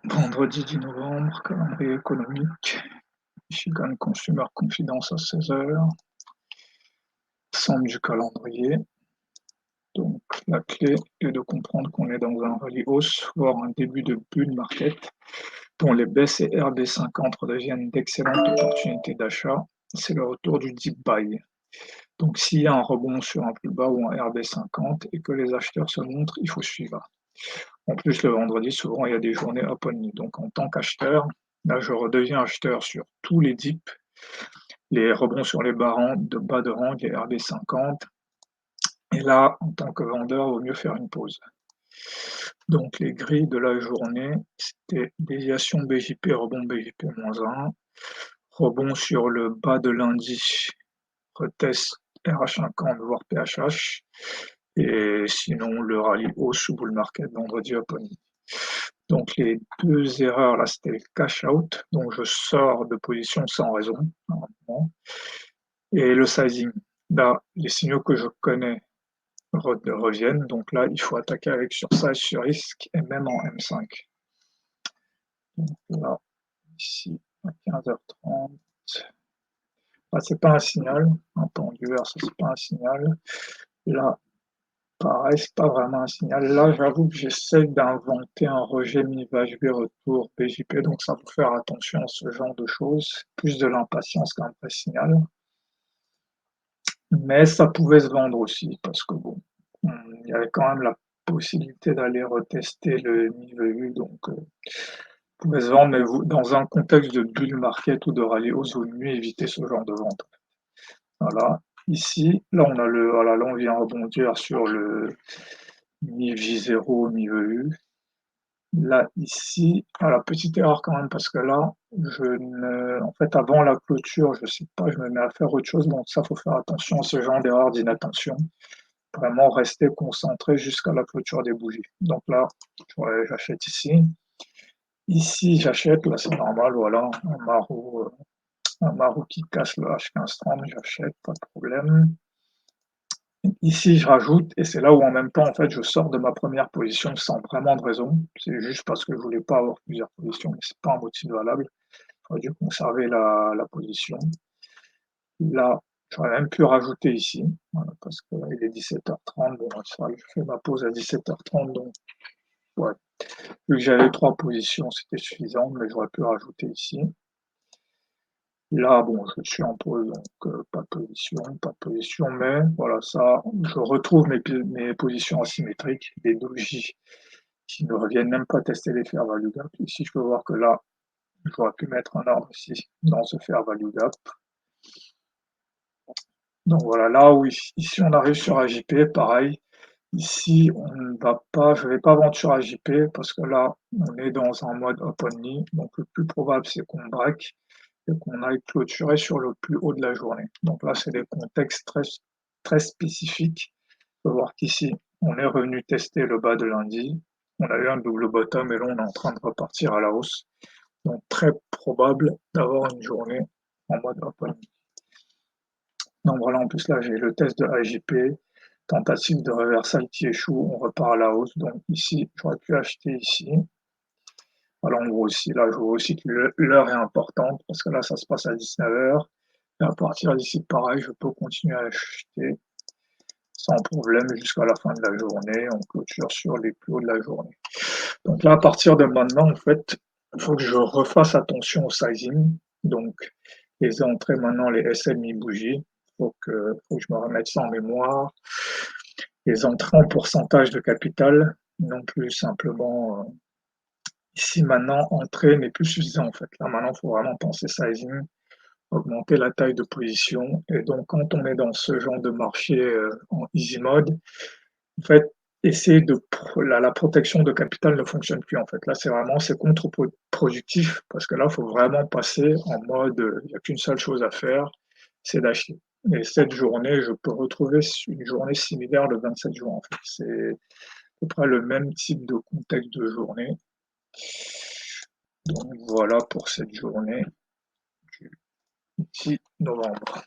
Vendredi 10 novembre, calendrier économique, Michigan Consumer Confidence à 16 h, somme du calendrier. Donc la clé est de comprendre qu'on est dans un rallye hausse, voire un début de bull market, dont les baisses et RB50 redeviennent d'excellentes opportunités d'achat. C'est le retour du deep buy. Donc s'il y a un rebond sur un plus bas ou un RB50 et que les acheteurs se montrent, il faut suivre. En plus, le vendredi, souvent, il y a des journées up only. Donc, en tant qu'acheteur, là, je redeviens acheteur sur tous les dips, les rebonds sur les bas de rang, les RB50. Et là, en tant que vendeur, il vaut mieux faire une pause. Donc, les grilles de la journée, c'était déviation BJP, rebond BJP -1, rebond sur le bas de l'indice, retest RH50, voire PHH. Et sinon, le rallye hausse ou bull market vendredi up only. Donc les deux erreurs là, c'était le cash out, donc je sors de position sans raison, normalement, et le sizing. Là, les signaux que je connais reviennent, donc là, il faut attaquer avec sursize, sur risque, et même en M5. Donc là, ici, à 15h30, là, c'est pas un signal, un pendulaire, ça c'est pas un signal. Là, pareil, c'est pas vraiment un signal. Là, j'avoue que j'essaie d'inventer un rejet mi-VHB retour BJP, donc ça faut faire attention à ce genre de choses. Plus de l'impatience qu'un vrai signal. Mais ça pouvait se vendre aussi, parce que bon, il y avait quand même la possibilité d'aller retester le mi-VU, donc pouvait se vendre, mais dans un contexte de bull market ou de rallye hausse, il vaut mieux éviter ce genre de vente. Voilà. Ici, là on a voilà, là on vient rebondir sur le mi-J0, mi-VU. Là, ici, la petite erreur quand même, parce que là, en fait, avant la clôture, je sais pas, je me mets à faire autre chose, donc ça, faut faire attention à ce genre d'erreur d'inattention. Vraiment rester concentré jusqu'à la clôture des bougies. Donc là, j'achète ici. Ici, j'achète, là, c'est normal, voilà, un marou qui casse le H1530, j'achète, pas de problème. Ici, je rajoute, et c'est là où en même temps, en fait, je sors de ma première position sans vraiment de raison. C'est juste parce que je voulais pas avoir plusieurs positions, mais c'est pas un motif valable. J'aurais dû conserver la position. Là, j'aurais même pu rajouter ici, voilà, parce qu'il est 17h30. Bon, ça, je fais ma pause à 17h30, donc ouais. Vu que j'avais 3 positions, c'était suffisant, mais j'aurais pu rajouter ici. Là, bon, je suis en pause, donc pas de position, mais voilà, ça, je retrouve mes positions asymétriques, des dojis qui ne reviennent même pas tester les fair value gap. Ici, je peux voir que là, j'aurais pu mettre un ordre ici, dans ce fair value gap. Donc voilà, là où ici on arrive sur AJP, pareil. Ici, on ne va pas, je ne vais pas vendre sur AJP parce que là, on est dans un mode up only. Donc le plus probable, c'est qu'on break et qu'on aille clôturer sur le plus haut de la journée. Donc là, c'est des contextes très, très spécifiques. On peut voir qu'ici, on est revenu tester le bas de lundi. On a eu un double bottom et là, on est en train de repartir à la hausse. Donc très probable d'avoir une journée en mode up only. Donc voilà, en plus là, j'ai le test de AJP, tentative de reversal qui échoue, on repart à la hausse. Donc ici, j'aurais pu acheter ici. Voilà, on voit aussi, là, je vois aussi que l'heure est importante parce que là, ça se passe à 19h. Et à partir d'ici, pareil, je peux continuer à acheter sans problème jusqu'à la fin de la journée. On clôture sur les plus hauts de la journée. Donc là, à partir de maintenant, en fait, il faut que je refasse attention au sizing. Donc, les entrées maintenant, les SMI bougies. Faut que je me remette ça en mémoire. Les entrées en pourcentage de capital, non plus simplement ici maintenant, entrée n'est plus suffisant en fait. Là maintenant, il faut vraiment penser sizing, augmenter la taille de position. Et donc quand on est dans ce genre de marché en easy mode, en fait, essayer la protection de capital ne fonctionne plus en fait. Là, c'est contre-productif parce que là, il faut vraiment passer en mode, il n'y a qu'une seule chose à faire, c'est d'acheter. Et cette journée, je peux retrouver une journée similaire le 27 juin. En fait. C'est à peu près le même type de contexte de journée. Donc voilà pour cette journée du 10 novembre.